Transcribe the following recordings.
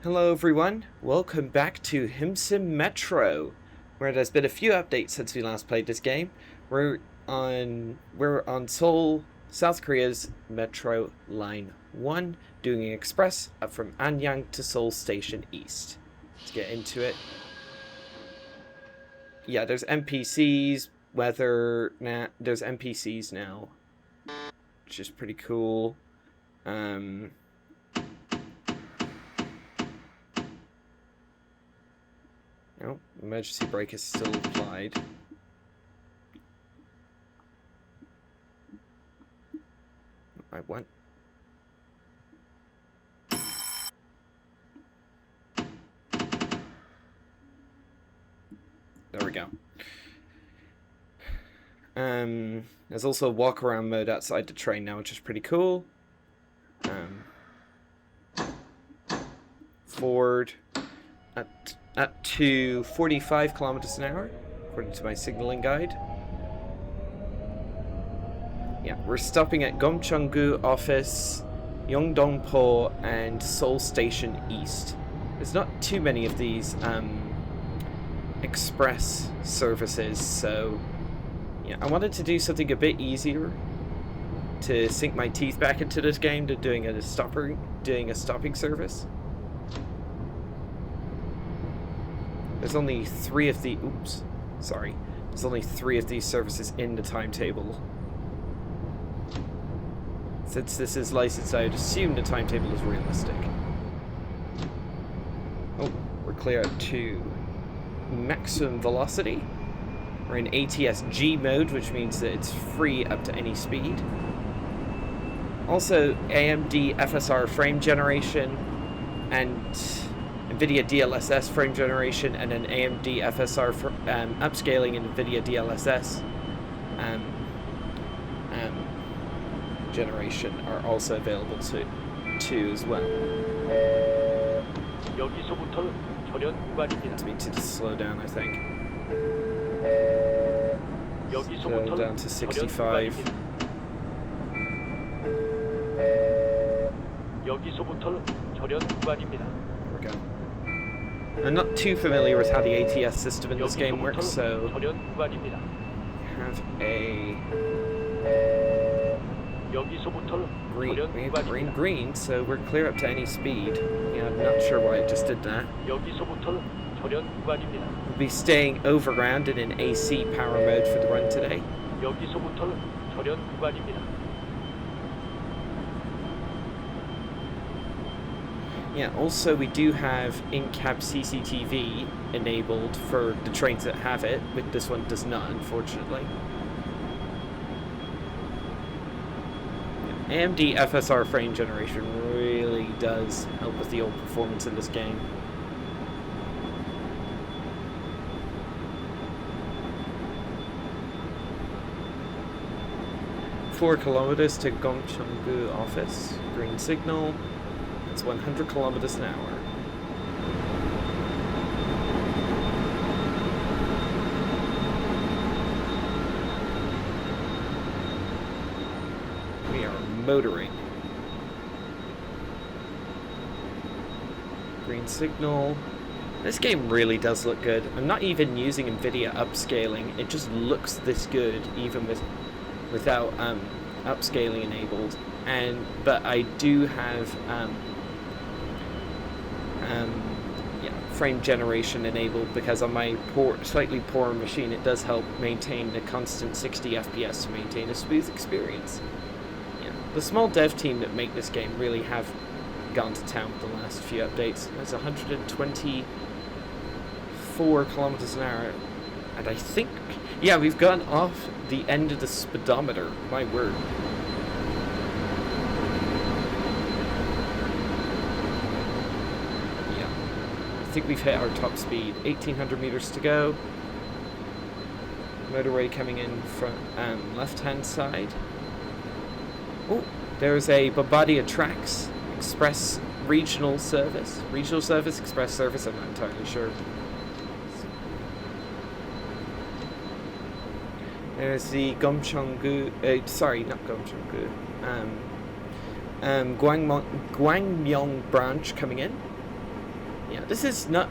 Hello everyone, welcome back to Hmmsim Metro, where there's been a few updates since we last played this game. We're on Seoul, South Korea's Metro Line 1, doing an express up from Anyang to Seoul Station East. Let's get into it. Yeah, there's NPCs, there's NPCs now, which is pretty cool. No, emergency brake is still applied. I want. There we go. There's also a walk around mode outside the train now, which is pretty cool. Forward at to 45 kilometers an hour, according to my signaling guide. Yeah, we're stopping at Gyeongchang-gu office, Yeongdong-po, and Seoul Station East. There's not too many of these express services, so yeah, I wanted to do something a bit easier to sink my teeth back into this game to doing a stopping service. There's only three of There's only three of these services in the timetable. Since this is licensed, I would assume the timetable is realistic. Oh, we're clear up to maximum velocity. We're in ATS-G mode, which means that it's free up to any speed. Also, AMD FSR frame generation and NVIDIA DLSS frame generation, and an AMD FSR upscaling in NVIDIA DLSS generation are also available too as well. It's meant to slow down, I think. Slow down to 65. There we go. I'm not too familiar with how the ATS system in this game works, so have a green, so we're clear up to any speed. Yeah, I'm not sure why it just did that. We'll be staying overground in an AC power mode for the run today. Yeah, also we do have in-cab CCTV enabled for the trains that have it, but this one does not, unfortunately. AMD FSR frame generation really does help with the old performance in this game. Four kilometers to Gyeongchang-gu office, green signal. It's 100 kilometers an hour. We are motoring. Green signal. This game really does look good. I'm not even using NVIDIA upscaling. It just looks this good, even without upscaling enabled. But I do have frame generation enabled, because on my slightly poorer machine it does help maintain the constant 60 FPS to maintain a smooth experience. Yeah. The small dev team that make this game really have gone to town with the last few updates. There's 124 kilometers an hour, and I think, yeah, we've gone off the end of the speedometer, my word. I think we've hit our top speed. 1,800 meters to go. Motorway coming in from left-hand side. Oh, there's a Bombardier Tracks Express regional service. Regional service, express service, I'm not entirely sure. There's the Gyeongchang-gu, sorry, not Gyeongchang-gu, Gwangmyeong branch coming in. Yeah, this is not,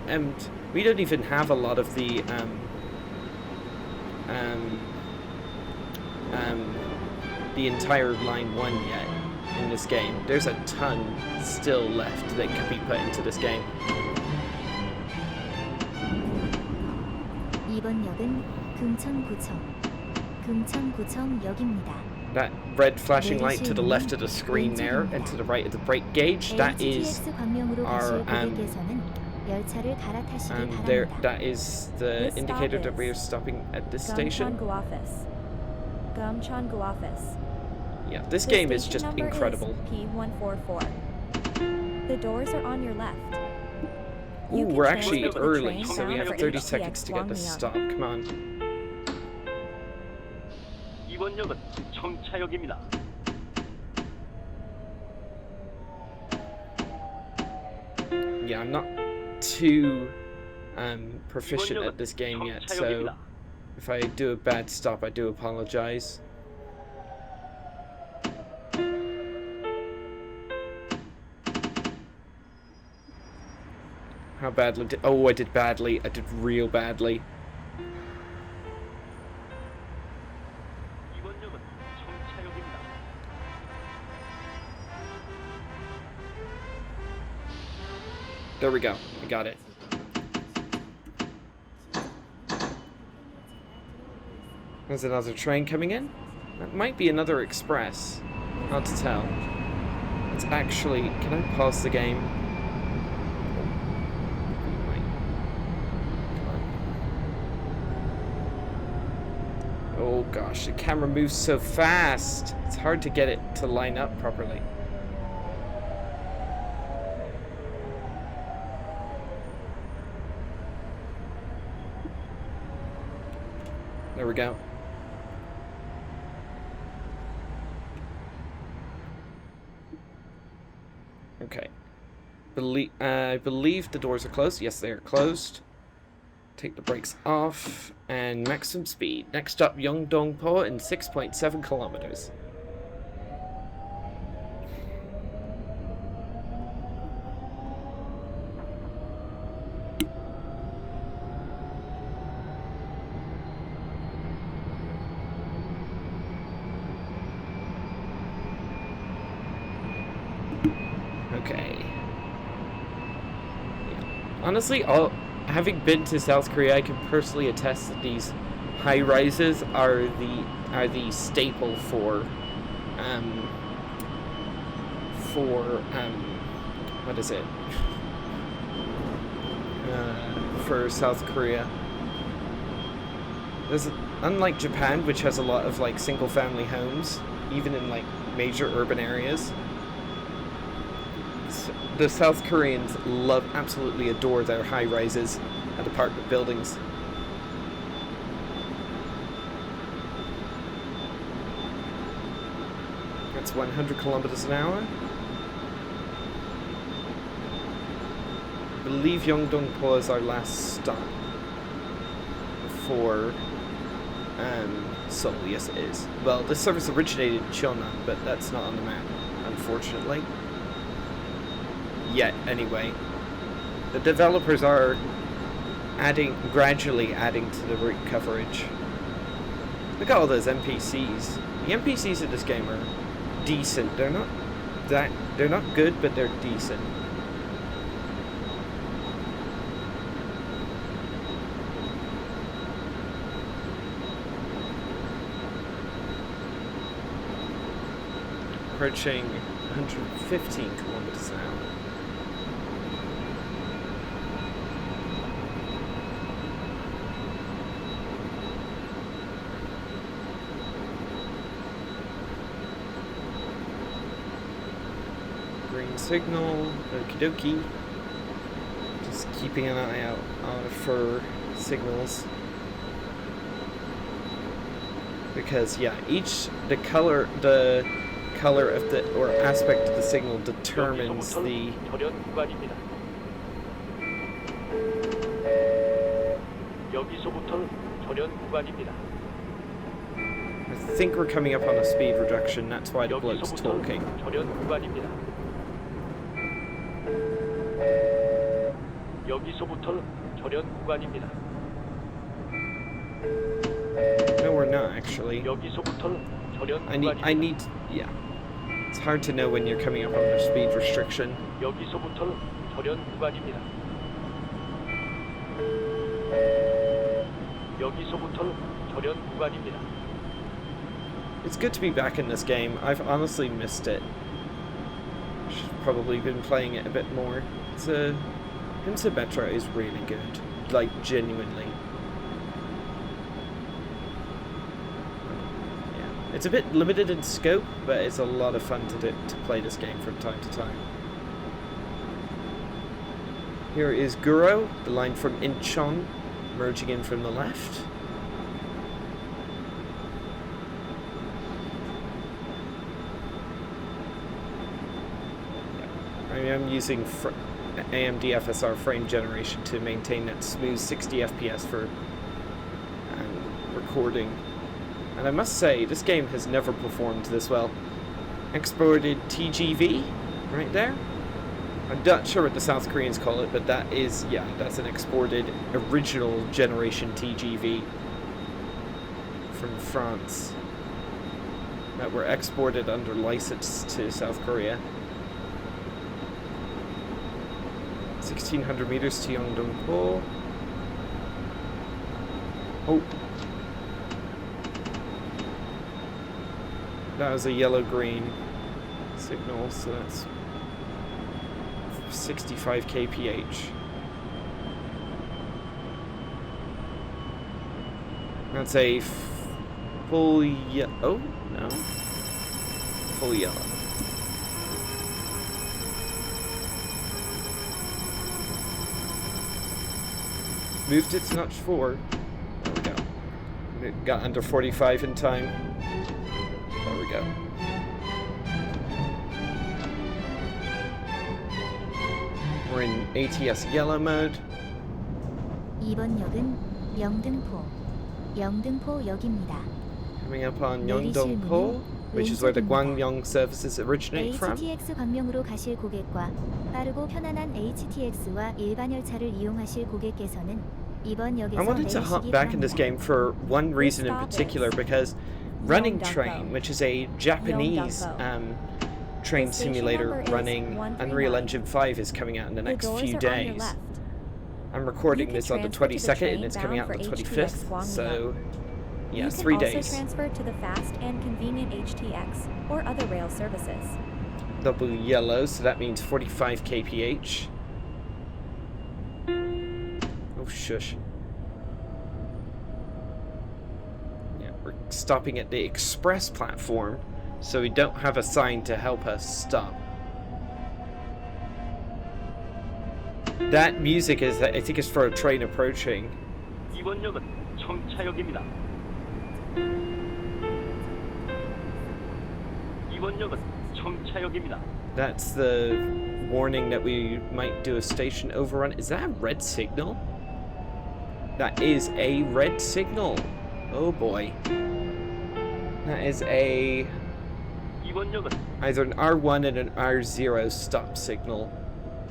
we don't even have a lot of um, the entire line 1 yet in this game. There's a ton still left that could be put into this game. 이번 역은 금천구청역입니다. That red flashing light to the left of the screen there and to the right of the brake gauge, that is our there, that is the indicator that we are stopping at this station. Yeah, this game is just incredible. P144. The doors are on your left. Ooh, we're actually early, so we have 30 seconds to get this stop. Come on. 이번 역은 청차역입니다. Yeah, I'm not too proficient at this game yet, so if I do a bad stop, I do apologize. How badly did... Oh, I did badly. I did real badly. There we go. I got it. There's another train coming in. That might be another express. Hard to tell. It's actually... Can I pause the game? Oh gosh, the camera moves so fast. It's hard to get it to line up properly. There we go. Okay. I believe the doors are closed. Yes, they are closed. Take the brakes off and maximum speed. Next stop, Yeongdongpo in 6.7 kilometers. Okay. Yeah. Honestly, having been to South Korea, I can personally attest that these high rises are the staple for what is it? For South Korea. Unlike Japan, which has a lot of like single family homes, even in like major urban areas, the South Koreans absolutely adore their high rises and apartment buildings. That's 100 kilometers an hour. I believe Yeongdongpo is our last stop before Seoul. Yes, it is. Well, this service originated in Cheonan, but that's not on the map, unfortunately. Yet, anyway. The developers are gradually adding to the route coverage. Look at all those NPCs. The NPCs in this game are decent. They're not good, but they're decent. Approaching 115 kilometers an hour. Green signal, okie dokie. Just keeping an eye out for signals. Because yeah, the color of the or aspect of the signal determines the I think we're coming up on a speed reduction, that's why the bloke's talking. 여기서부터 절연 구간입니다. No, we're not actually. 여기서부터 절연 I 구간입니다. need, yeah. It's hard to know when you're coming up under speed restriction. 여기서부터 절연 구간입니다. 여기서부터 절연 구간입니다. It's good to be back in this game. I've honestly missed it. Should probably been playing it a bit more. Hmmsim Metro is really good, like genuinely. Yeah, it's a bit limited in scope, but it's a lot of fun to play this game from time to time. Here is Guro, the line from Incheon, merging in from the left. I am using AMD FSR frame generation to maintain that smooth 60 FPS for recording. And I must say, this game has never performed this well. Exported TGV, right there. I'm not sure what the South Koreans call it, but that is, yeah, that's an exported original generation TGV from France that were exported under license to South Korea. 1,600 meters to Yeongdong-po. Oh. That was a yellow-green signal, so that's 65 kph. That's a full yellow. Oh, no. Full yellow. Moved it to notch 4. There we go. It got under 45 in time. There we go. We're in ATS yellow mode. 이번 역은 영등포역입니다. Coming up on Yeongdong-po, which is where the Gwangyong services originate from. HTX 광명으로 가실 고객과 빠르고 편안한 HTX와 일반 열차를 이용하실 고객께서는 이번 역에서 I wanted to hop back in this game for one reason in particular, because Running Train, which is a Japanese train simulator running Unreal Engine 5, is coming out in the next few days. I'm recording this on the 22nd and it's coming out on the 25th, so yeah, 3 days. You can also transfer to the fast and convenient HTX or other rail services. Double yellow, so that means 45 kph. Oh, shush. Yeah, we're stopping at the express platform, so we don't have a sign to help us stop. That music is, I think, is for a train approaching. 이번 역은 청차역입니다. 이번 역은 청차역입니다. That's the warning that we might do a station overrun. Is that a red signal? That is a red signal. Oh boy. That is a 이번 역은 either an R1 and an R0 stop signal.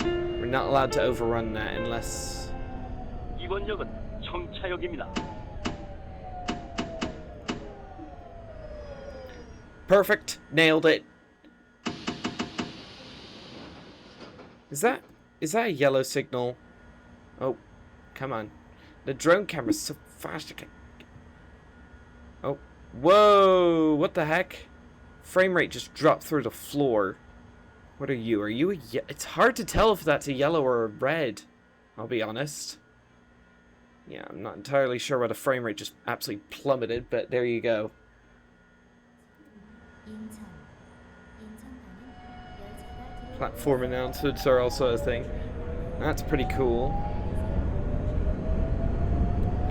We're not allowed to overrun that unless... 이번 역은 청차역입니다. Perfect. Nailed it. Is that a yellow signal? Oh, come on. The drone camera's so fast. Oh, whoa! What the heck? Frame rate just dropped through the floor. What are you? Are you a it's hard to tell if that's a yellow or a red, I'll be honest. Yeah, I'm not entirely sure why the frame rate just absolutely plummeted, but there you go. Platform announcements are also a thing. That's pretty cool.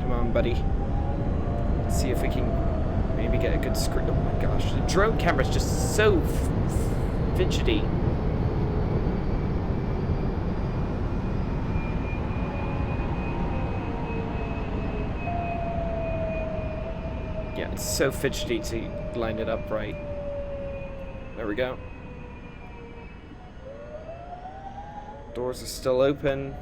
Come on, buddy. Let's see if we can maybe get a good screen. Oh my gosh, the drone camera's just so fidgety. Yeah, it's so fidgety to line it up right. There we go. Doors are still open.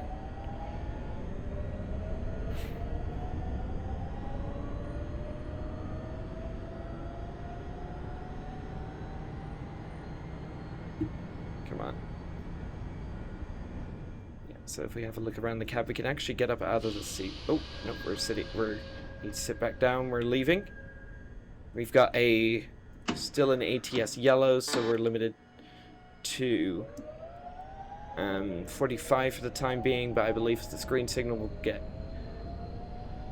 So if we have a look around the cab, we can actually get up out of the seat. Oh, no, we need to sit back down. We're leaving. We've got still an ATS yellow, so we're limited to 45 for the time being, but I believe the screen signal will get...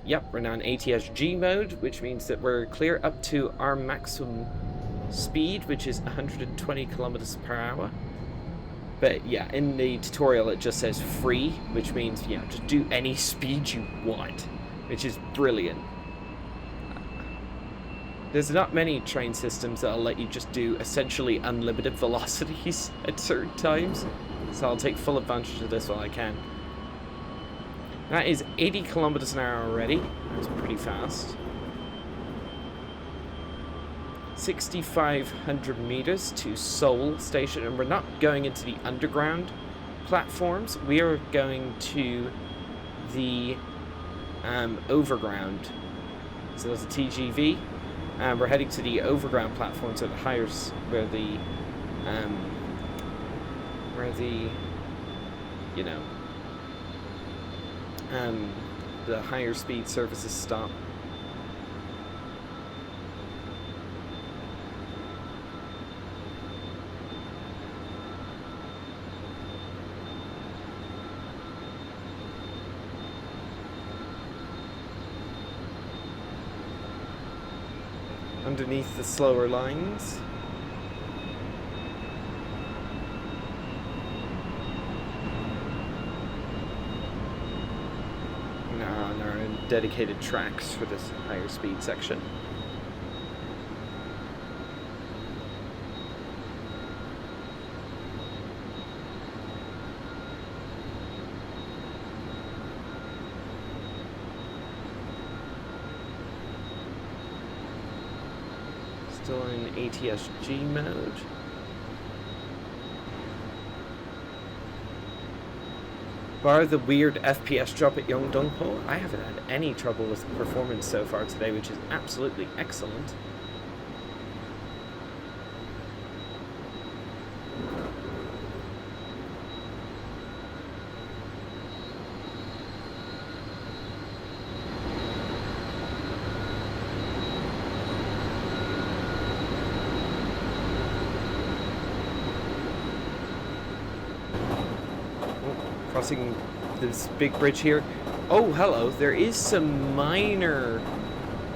Yep, we're now in ATS G mode, which means that we're clear up to our maximum speed, which is 120 kilometers per hour. But yeah, in the tutorial it just says free, which means, yeah, just do any speed you want, which is brilliant. There's not many train systems that'll let you just do essentially unlimited velocities at certain times, so I'll take full advantage of this while I can. That is 80 kilometers an hour already. That's pretty fast. 6,500 meters to Seoul Station, and we're not going into the underground platforms. We are going to the overground. So there's a TGV, and we're heading to the overground platforms at the higher, where the you know, the higher speed services stop. Underneath the slower lines. And our dedicated tracks for this higher speed section. Still in ATS-G mode. Bar the weird FPS drop at Yeongdongpo, I haven't had any trouble with performance so far today, which is absolutely excellent. Crossing this big bridge here. Oh, hello. There is some minor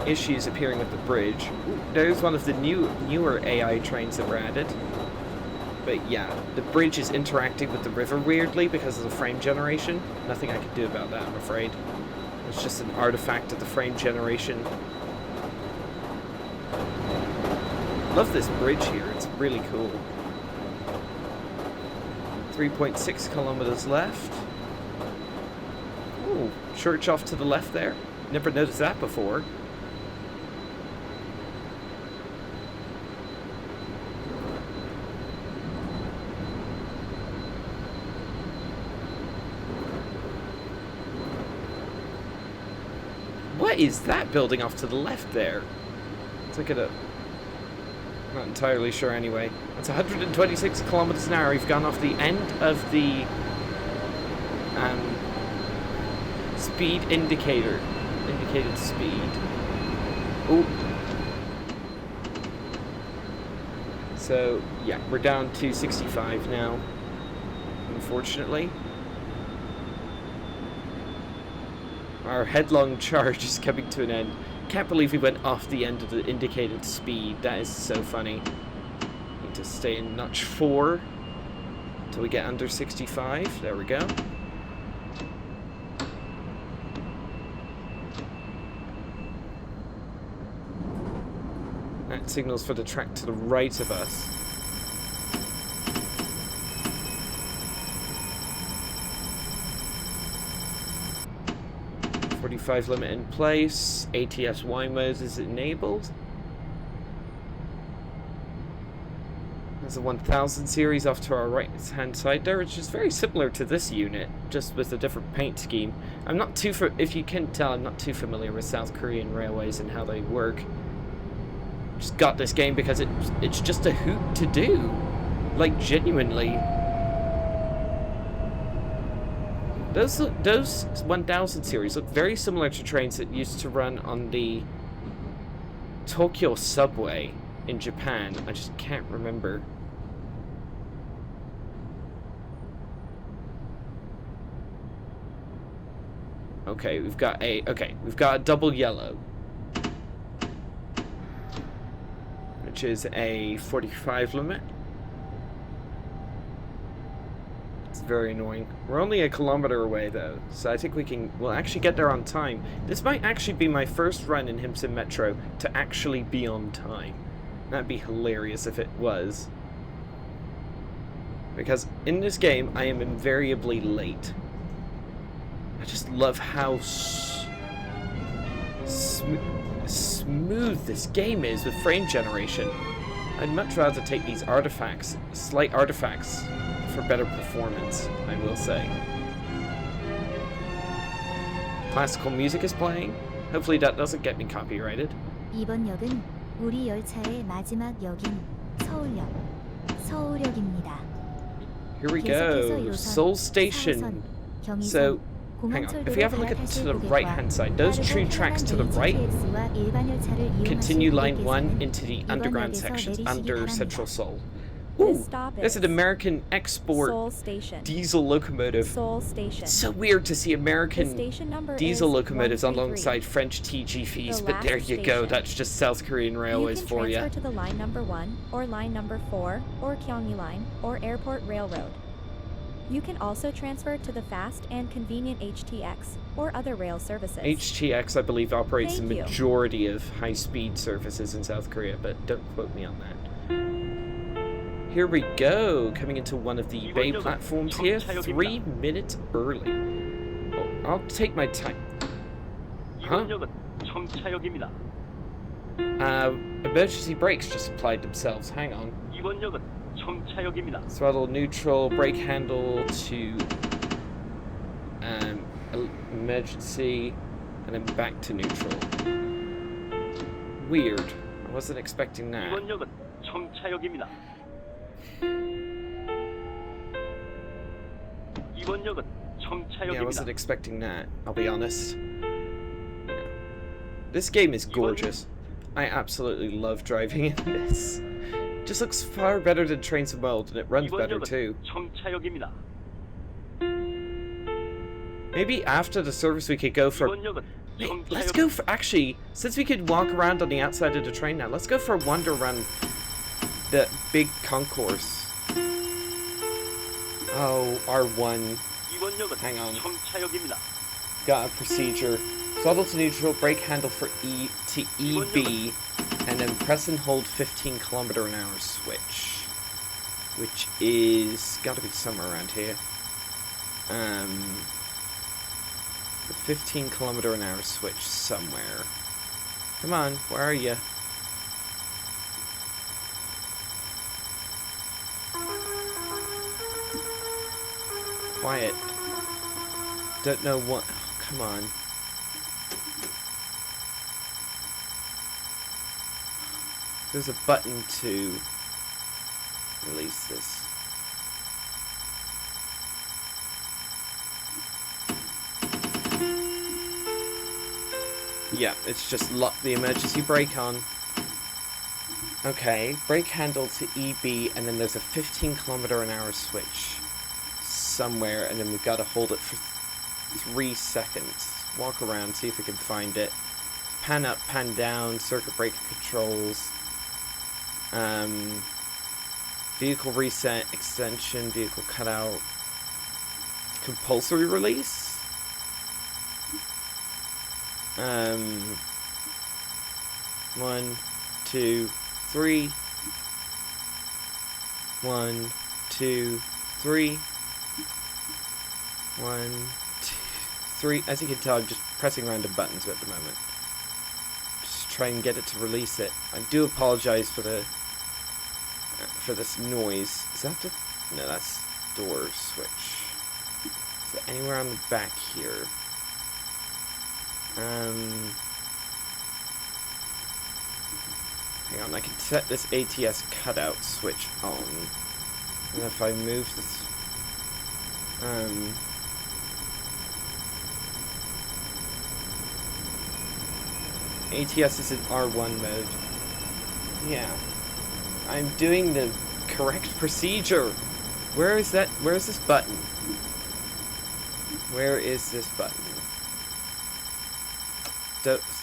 issues appearing with the bridge. Ooh, there's one of the newer AI trains that were added. But yeah, the bridge is interacting with the river weirdly because of the frame generation. Nothing I can do about that, I'm afraid. It's just an artifact of the frame generation. Love this bridge here. It's really cool. 3.6 kilometers left. Ooh, church off to the left there. Never noticed that before. What is that building off to the left there? Let's look at it. Not entirely sure anyway. That's 126 kilometers an hour. We've gone off the end of the speed indicator. Indicated speed. Oh. So, yeah, we're down to 65 now, unfortunately. Our headlong charge is coming to an end. Can't believe we went off the end of the indicated speed. That is so funny. Need to stay in notch 4 until we get under 65. There we go. That signals for the track to the right of us. 45 limit in place. ATS-Y mode is enabled. There's a 1000 series off to our right hand side there, which is very similar to this unit, just with a different paint scheme. I'm not too if you can tell, I'm not too familiar with South Korean railways and how they work. Just got this game because it's just a hoot to do. Like, genuinely. Those 1000 series look very similar to trains that used to run on the Tokyo subway in Japan. I just can't remember. Okay, we've got a double yellow, which is a 45 limit. It's very annoying. We're only a kilometer away though, so I think we'll actually get there on time. This might actually be my first run in Hmmsim Metro to actually be on time. That'd be hilarious if it was. Because in this game, I am invariably late. I just love how smooth this game is with frame generation. I'd much rather take these artifacts, slight artifacts, for better performance, I will say. Classical music is playing. Hopefully that doesn't get me copyrighted. 이번 역은 우리 열차의 마지막 역인 서울역, 서울역입니다. Here we go. Seoul Station. So, hang on. If we have a look to the right-hand side, those train tracks to the right continue line 1 into the underground sections under Central Seoul. Ooh, there's an American export diesel locomotive. It's so weird to see American diesel locomotives alongside French TGVs, but there you go. That's just South Korean railways for you. You can transfer to the line number 1, or line number 4, or Gyeonggi Line, or Airport Railroad. You can also transfer to the fast and convenient HTX, or other rail services. HTX, I believe, operates the Thank you. majority of high-speed services in South Korea, but don't quote me on that. Here we go, coming into one of the bay platforms here, 3 minutes early. Oh, I'll take my time. Huh? 이번 역은 청차역입니다. Emergency brakes just applied themselves. Hang on. 이번 역은 청차역입니다. Throttle neutral, brake handle to emergency, and then back to neutral. Weird. I wasn't expecting that. 이번 역은 청차역입니다. 이번 역은 Yeah, I wasn't 청차역입니다. expecting that, I'll be honest. This game is gorgeous. I absolutely love driving in this. Just looks far better than Trains of World, and it runs 이번 better 역은 too. 청차역입니다. Maybe after the service we could go for... 이번 역은 Let's go for... Actually, since we could walk around on the outside of the train now, let's go for a wander around the big concourse. Oh, R1. 이번 역은 Hang on. 청차역입니다. Got a procedure. Throttle to neutral, brake handle for E to EB, and then press and hold 15 km/h switch. Which is gotta be somewhere around here. The 15 km/h switch somewhere. Come on, where are you? Quiet. Don't know what. Oh, come on. There's a button to release this. Yeah, it's just lock the emergency brake on. Okay, brake handle to EB, and then there's a 15 km/h switch somewhere, and then we've got to hold it for 3 seconds. Walk around, see if we can find it. Pan up, pan down, circuit breaker controls. Vehicle reset, extension, vehicle cutout. Compulsory release? 1, 2, 3. 1, 2, 3. 1, 2, 3. As you can tell, I'm just pressing random buttons at the moment. Just try and get it to release it. I do apologize for the for this noise. Is that the... No, that's door switch. Is it anywhere on the back here? Hang on, I can set this ATS cutout switch on. And if I move this... ATS is in R1 mode. Yeah. I'm doing the correct procedure. Where is that? Where is this button? Where is this button?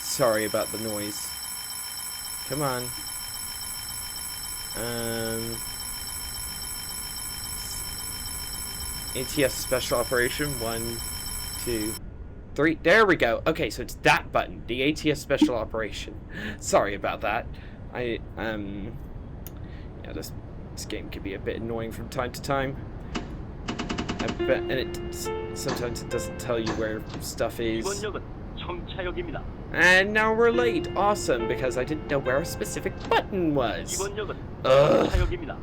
Sorry about the noise. Come on. ATS special operation. 1, 2, 3. There we go. Okay, so it's that button. The ATS special operation. Sorry about that. Yeah, this game can be a bit annoying from time to time. And sometimes it doesn't tell you where stuff is. 이번 역은 청차역입니다. And now we're late. Awesome, because I didn't know where a specific button was. 이번 역은 Ugh. 청차역입니다.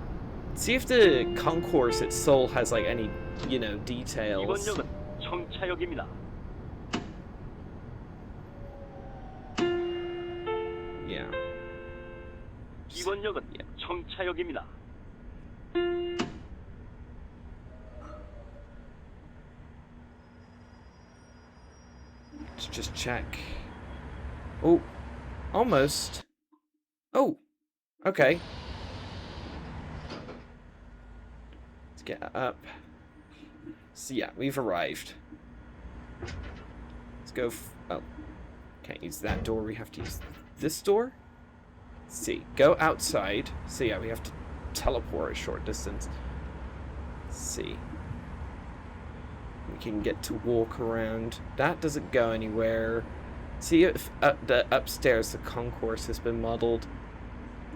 See if the concourse at Seoul has like any, you know, 이번 details. 역은 청차역입니다. Yeah. 이번 역은 청차역입니다. Let's just check. Oh, almost. Oh, okay. Let's get up. So yeah, we've arrived. Let's go. Oh, can't use that door. We have to use this door. Let's see, go outside. So yeah, we have to teleport a short distance. Let's see. We can get to walk around. That doesn't go anywhere. See if the upstairs the concourse has been modeled.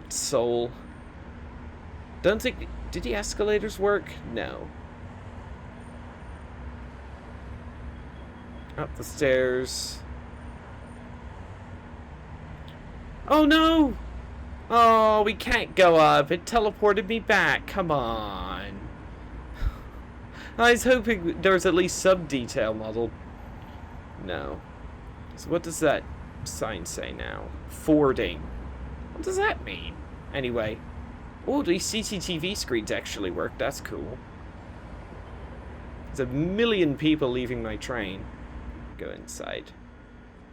Seoul. Don't think. Did the escalators work? No. Up the stairs. Oh no! Oh, we can't go up. It teleported me back. Come on. I was hoping there was at least some detail modeled. No. So what does that sign say now? Fording. What does that mean? Anyway. Oh, these CCTV screens actually work. That's cool. There's a million people leaving my train. Go inside.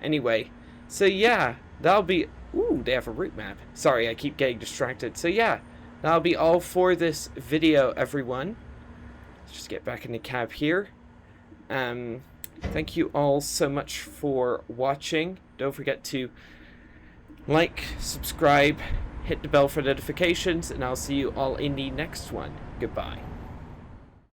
Anyway. So yeah, that'll be... Ooh, they have a route map. Sorry, I keep getting distracted. So yeah, that'll be all for this video, everyone. Let's just get back in the cab here. Thank you all so much for watching. Don't forget to like, subscribe, hit the bell for notifications, and I'll see you all in the next one. Goodbye.